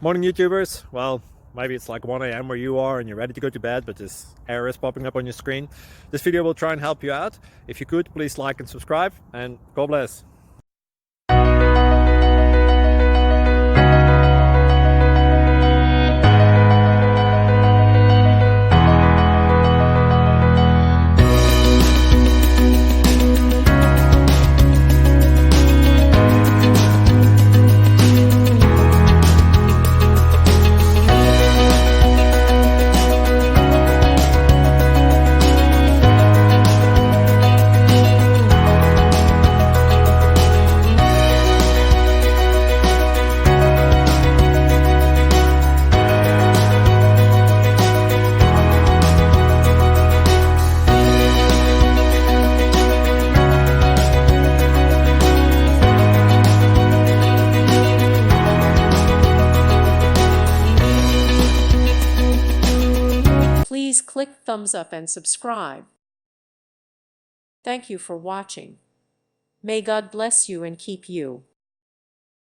Morning YouTubers. Well, maybe it's like 1 a.m. where you are and you're ready to go to bed, but this error is popping up on your screen. This video will try and help you out. If you could, please like and subscribe, and God bless. Please click thumbs up and subscribe. Thank you for watching. May God bless you and keep you.